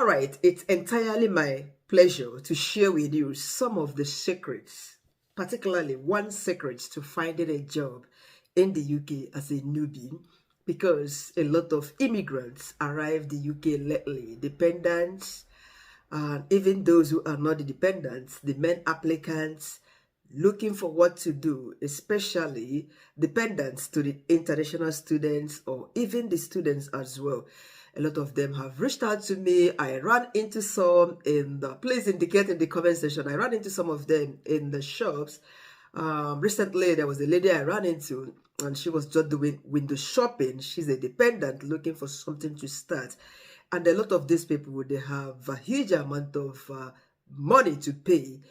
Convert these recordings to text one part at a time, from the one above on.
right, it's entirely my pleasure to share with you some of the secrets, particularly one secret to finding a job in the UK as a newbie, because a lot of immigrants arrived the UK lately, dependents, and even those who are not the dependents, the main applicants looking for what to do, especially dependents to the international students or even the students as well. A lot of them have reached out to me. I ran into some in the, please indicate in the comment section, I ran into some of them in the shops. Recently, there was a lady I ran into and she was just doing window shopping. She's a dependent looking for something to start. And a lot of these people, they have a huge amount of money to pay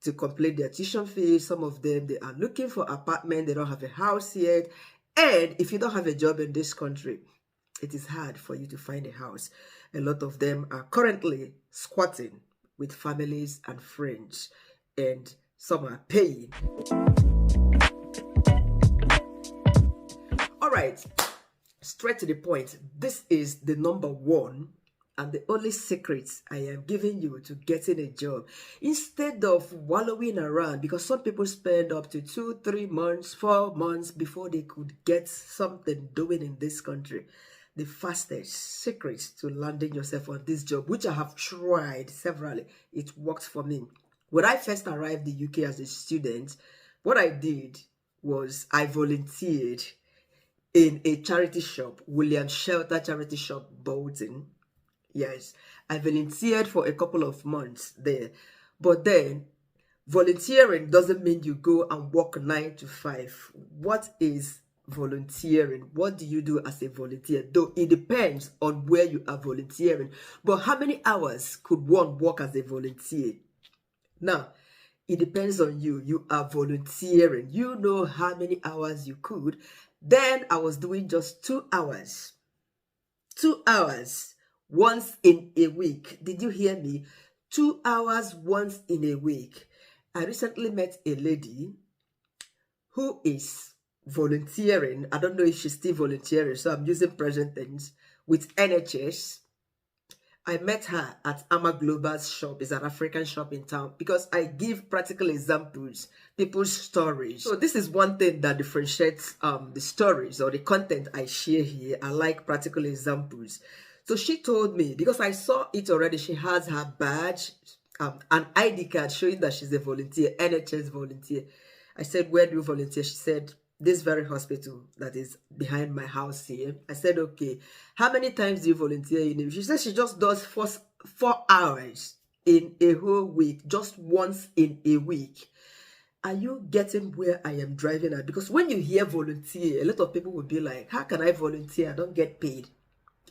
to complete their tuition fees. Some of them, they are looking for apartment. They don't have a house yet. And if you don't have a job in this country, it is hard for you to find a house. A lot of them are currently squatting with families and friends, and some are paying. All right, straight to the point. This is the number one and the only secret I am giving you to getting a job. Instead of wallowing around, because some people spend up to 2, 3 months, 4 months before they could get something doing in this country. The fastest secret to landing yourself on this job, which I have tried severally, it worked for me. When I first arrived in the UK as a student, what I did was I volunteered in a charity shop, William Shelter Charity Shop, Bolton. Yes, I volunteered for a couple of months there. But then, volunteering doesn't mean you go and work 9 to 5. What is volunteering? What do you do as a volunteer? Though it depends on where you are volunteering. But how many hours could one work as a volunteer? Now, it depends on you. You are volunteering. You know how many hours you could. Then I was doing just 2 hours. 2 hours once in a week. Did you hear me? 2 hours once in a week. I recently met a lady who is volunteering. I don't know if she's still volunteering, so I'm using present tense, with NHS. I met her at Ama Global's shop. It's an African shop in town, because I give practical examples, people's stories. So this is one thing that differentiates the stories or the content I share here. I like practical examples. So she told me, because I saw it already, she has her badge, an ID card showing that she's a volunteer, NHS volunteer. I said, where do you volunteer? She said, this very hospital that is behind my house here. I said, okay, how many times do you volunteer in it? She said she just does 4 hours in a whole week, just once in a week. Are you getting where I am driving at? Because when you hear volunteer, a lot of people will be like, how can I volunteer? I don't get paid.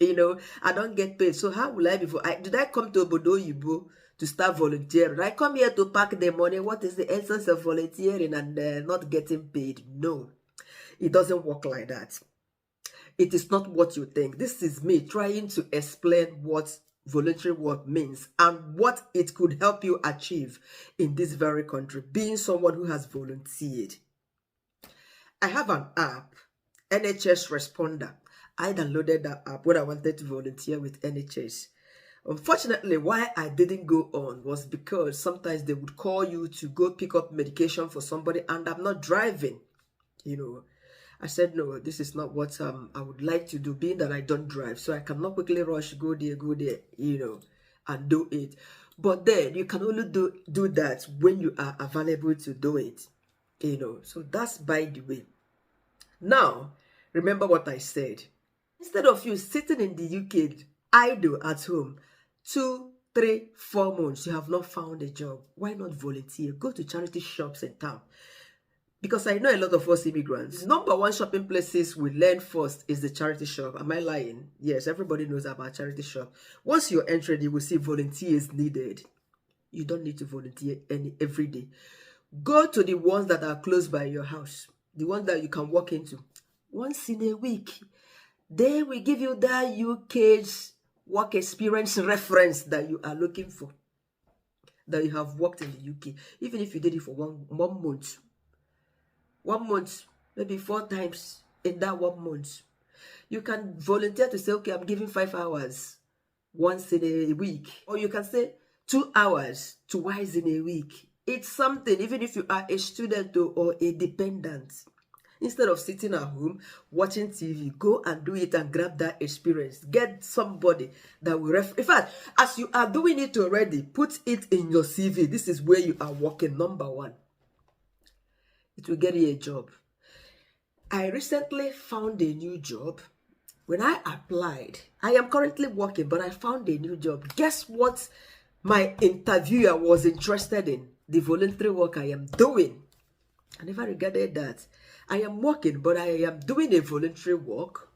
You know, I don't get paid. So how will I be? Did I come to Obodo Yibo to start volunteering? I come here to pack the money. What is the essence of volunteering and not getting paid? No, it doesn't work like that. It is not what you think. This is me trying to explain what voluntary work means and what it could help you achieve in this very country, being someone who has volunteered. I have an app, NHS Responder. I downloaded that app when I wanted to volunteer with NHS. Unfortunately, why I didn't go on was because sometimes they would call you to go pick up medication for somebody, and I'm not driving. You know, I said, no, this is not what I would like to do, being that I don't drive. So I cannot quickly rush, go there, you know, and do it. But then you can only do that when you are available to do it, you know. So that's by the way. Now, remember what I said. Instead of you sitting in the UK idle at home, 2, 3, 4 months, you have not found a job. Why not volunteer? Go to charity shops in town. Because I know a lot of us immigrants, number one shopping places we learn first is the charity shop. Am I lying? Yes, everybody knows about charity shop. Once you're entering, you will see volunteers needed. You don't need to volunteer every day. Go to the ones that are close by your house, the ones that you can walk into once in a week. They will give you that UK's work experience reference that you are looking for, that you have worked in the UK, even if you did it for one month. 1 month, maybe 4 times in that 1 month. You can volunteer to say, okay, I'm giving 5 hours once in a week, or you can say 2 hours twice in a week. It's something, even if you are a student or a dependent. Instead of sitting at home watching TV, go and do it and grab that experience. Get somebody that will in fact, as you are doing it already, put it in your CV. This is where you are working. Number one, it will get you a job. I recently found a new job. When I applied, I am currently working, but I found a new job. Guess what my interviewer was interested in? The voluntary work I am doing. I never regretted that. I am working, but I am doing a voluntary work,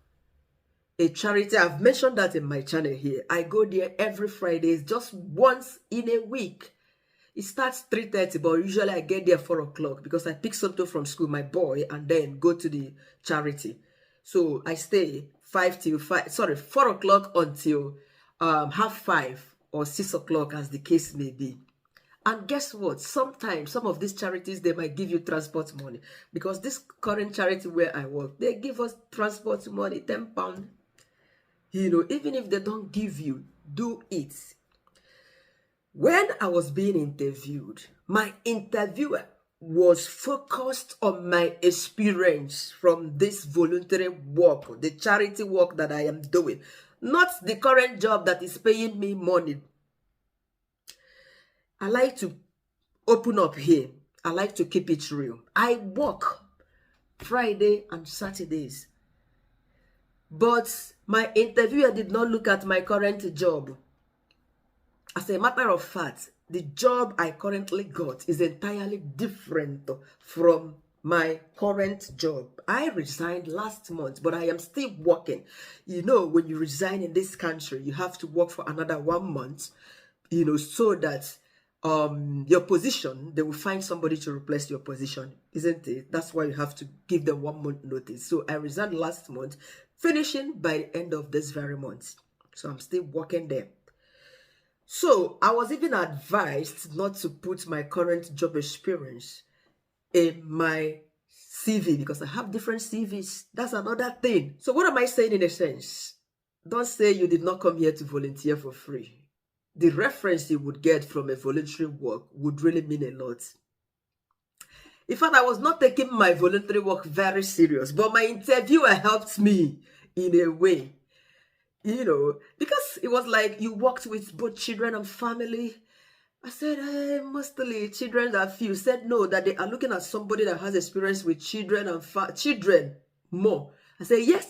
a charity. I've mentioned that in my channel here. I go there every Friday, just once in a week. It starts 3:30, but usually I get there 4 o'clock because I pick something from school, my boy, and then go to the charity. So I stay 4 o'clock until 5:30 or 6 o'clock, as the case may be. And guess what? Sometimes some of these charities, they might give you transport money, because this current charity where I work, they give us transport money, £10. You know, even if they don't give you, do it. When I was being interviewed, my interviewer was focused on my experience from this voluntary work, the charity work that I am doing, not the current job that is paying me money. I like to open up here. I like to keep it real. I work Friday and Saturdays, but my interviewer did not look at my current job. As a matter of fact, the job I currently got is entirely different from my current job. I resigned last month, but I am still working. You know, when you resign in this country, you have to work for another 1 month, you know, so that your position, they will find somebody to replace your position, isn't it? That's why you have to give them 1 month notice. So I resigned last month, finishing by the end of this very month. So I'm still working there. So I was even advised not to put my current job experience in my CV because I have different CVs. That's another thing. So what am I saying in a sense? Don't say you did not come here to volunteer for free. The reference you would get from a voluntary work would really mean a lot. In fact, I was not taking my voluntary work very serious, but my interviewer helped me in a way. You know, because it was like, you worked with both children and family. I said, mostly children that few. Said no, that they are looking at somebody that has experience with children and children more. I said, yes.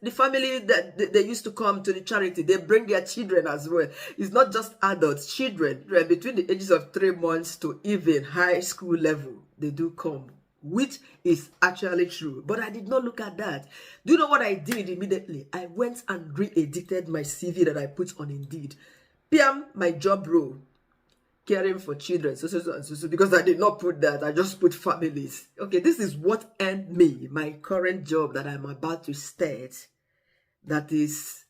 The family that they used to come to the charity, they bring their children as well. It's not just adults, children between the ages of 3 months to even high school level, they do come, which is actually true. But I did not look at that. Do you know what I did immediately? I went and re-edited my CV that I put on Indeed. PM, my job role, caring for children, so, because I did not put that. I just put families. Okay, this is what earned me my current job that I'm about to start. That is,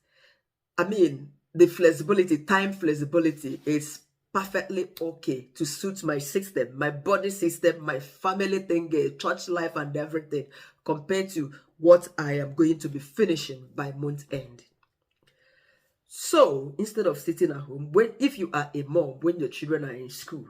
I mean, the flexibility, time flexibility is perfectly okay to suit my system, my body system, my family thing, church life and everything, compared to what I am going to be finishing by month end. So instead of sitting at home, if you are a mom, when your children are in school,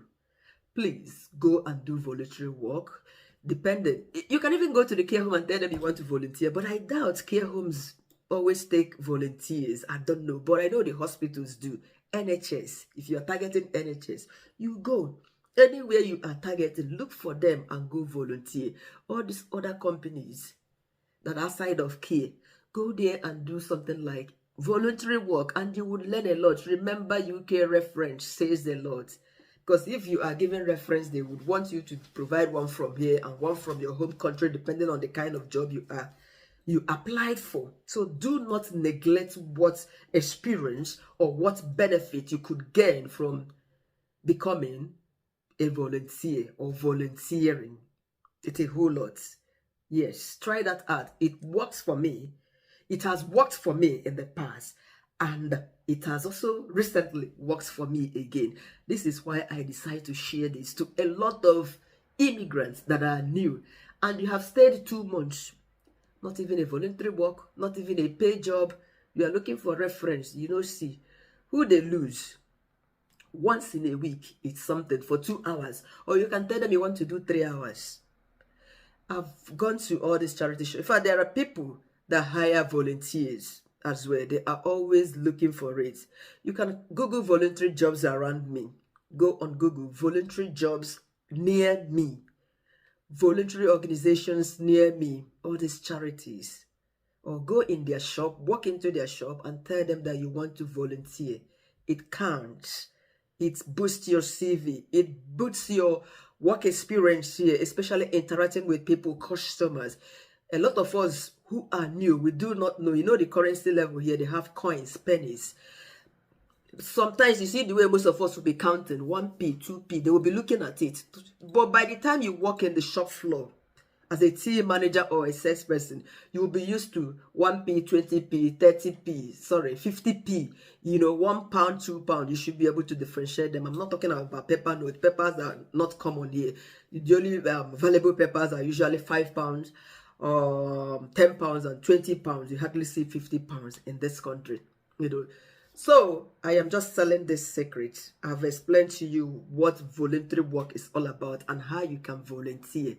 please go and do voluntary work. Dependent, you can even go to the care home and tell them you want to volunteer, but I doubt care homes always take volunteers. I don't know, but I know the hospitals do. NHS, if you are targeting NHS, you go. Anywhere you are targeting, look for them and go volunteer. All these other companies that are outside of care, go there and do something like voluntary work, and you would learn a lot. Remember, UK reference says a lot. Because if you are given reference, they would want you to provide one from here and one from your home country, depending on the kind of job you applied for. So do not neglect what experience or what benefit you could gain from becoming a volunteer or volunteering. It's a whole lot. Yes, try that out. It works for me. It has worked for me in the past, and it has also recently worked for me again. This is why I decided to share this to a lot of immigrants that are new, and you have stayed 2 months, not even a voluntary work, not even a paid job. You are looking for reference, you know, see, Who they lose? Once in a week, it's something for 2 hours. Or you can tell them you want to do 3 hours. I've gone to all these charity shows. In fact, there are people that hire volunteers as well. They are always looking for it. You can Google voluntary jobs around me. Go on Google, voluntary jobs near me. Voluntary organizations near me. All these charities. Or go in their shop, walk into their shop and tell them that you want to volunteer. It counts. It boosts your CV. It boosts your work experience here, especially interacting with people, customers. A lot of us who are new, we do not know. You know the currency level here, they have coins, pennies. Sometimes you see the way most of us will be counting 1p, 2p. They will be looking at it. But by the time you walk in the shop floor, as a team manager or a salesperson, you will be used to 1p, 20p, 30p, sorry, 50p, you know, £1, £2. You should be able to differentiate them. I'm not talking about paper notes. Papers are not common here. The only valuable papers are usually £5, £10 and £20. You hardly see £50 in this country, you know. So I am just selling this secret. I've explained to you what voluntary work is all about and how you can volunteer,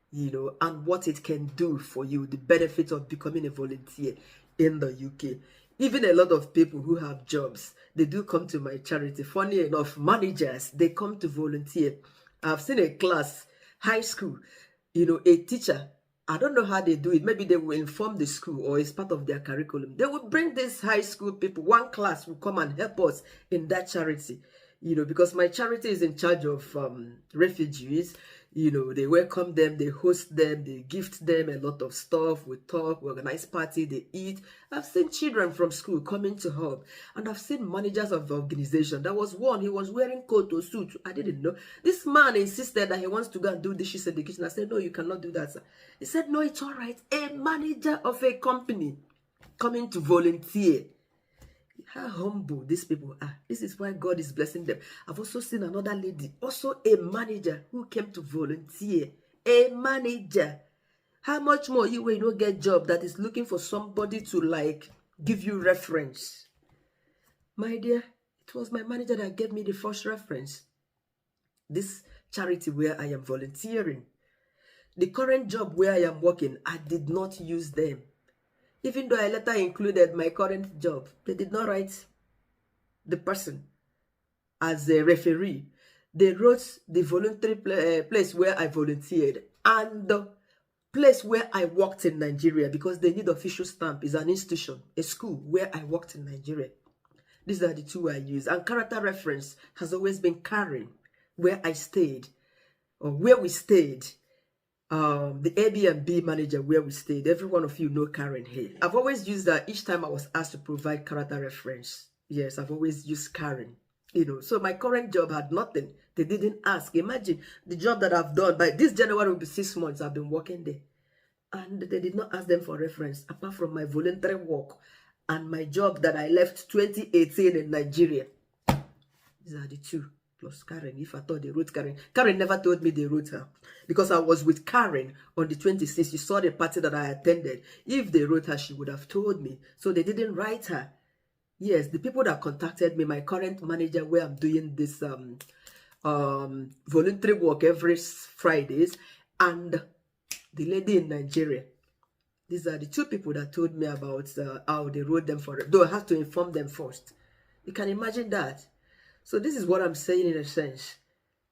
you know, and what it can do for you, the benefit of becoming a volunteer in the UK. Even a lot of people who have jobs, they do come to my charity. Funny enough, managers, they come to volunteer. I've seen a class, high school, you know, a teacher, I don't know how they do it. Maybe they will inform the school or it's part of their curriculum. They will bring these high school people. One class will come and help us in that charity, you know, because my charity is in charge of refugees. You know, they welcome them, they host them, they gift them a lot of stuff. We talk, we organize party, they eat. I've seen children from school coming to help, and I've seen managers of the organization. There was one, he was wearing coat or suit. I didn't know. This man insisted that he wants to go and do dishes in the kitchen. I said, no, you cannot do that, sir. He said, no, it's all right. A manager of a company coming to volunteer. How humble these people are. This is why God is blessing them. I've also seen another lady, also a manager, who came to volunteer. A manager. How much more you will not get a job that is looking for somebody to like give you reference? My dear, it was my manager that gave me the first reference. This charity where I am volunteering. The current job where I am working, I did not use them. Even though I later included my current job, they did not write the person as a referee. They wrote the voluntary place where I volunteered and the place where I worked in Nigeria, because they need official stamp. Is an institution, a school where I worked in Nigeria. These are the two I use. And character reference has always been Karen, where I stayed, or where we stayed. The Airbnb manager where we stayed. Every one of you know Karen here. I've always used that each time I was asked to provide character reference. Yes, I've always used Karen. You know, so my current job had nothing. They didn't ask. Imagine the job that I've done. By this January will be 6 months I've been working there. And they did not ask them for reference, apart from my voluntary work and my job that I left 2018 in Nigeria. These are the two. Plus Karen, if I thought they wrote Karen. Karen never told me they wrote her. Because I was with Karen on the 26th. You saw the party that I attended. If they wrote her, she would have told me. So they didn't write her. Yes, the people that contacted me, my current manager where I'm doing this voluntary work every Fridays, and the lady in Nigeria. These are the two people that told me about how they wrote them for it. Though I have to inform them first. You can imagine that. So this is what I'm saying in a sense.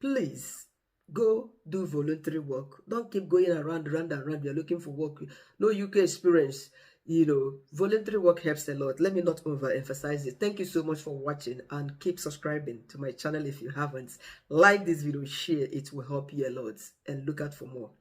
Please, go do voluntary work. Don't keep going around. You're looking for work. No UK experience. You know, voluntary work helps a lot. Let me not overemphasize it. Thank you so much for watching, and keep subscribing to my channel if you haven't. Like this video, share. It will help you a lot, and look out for more.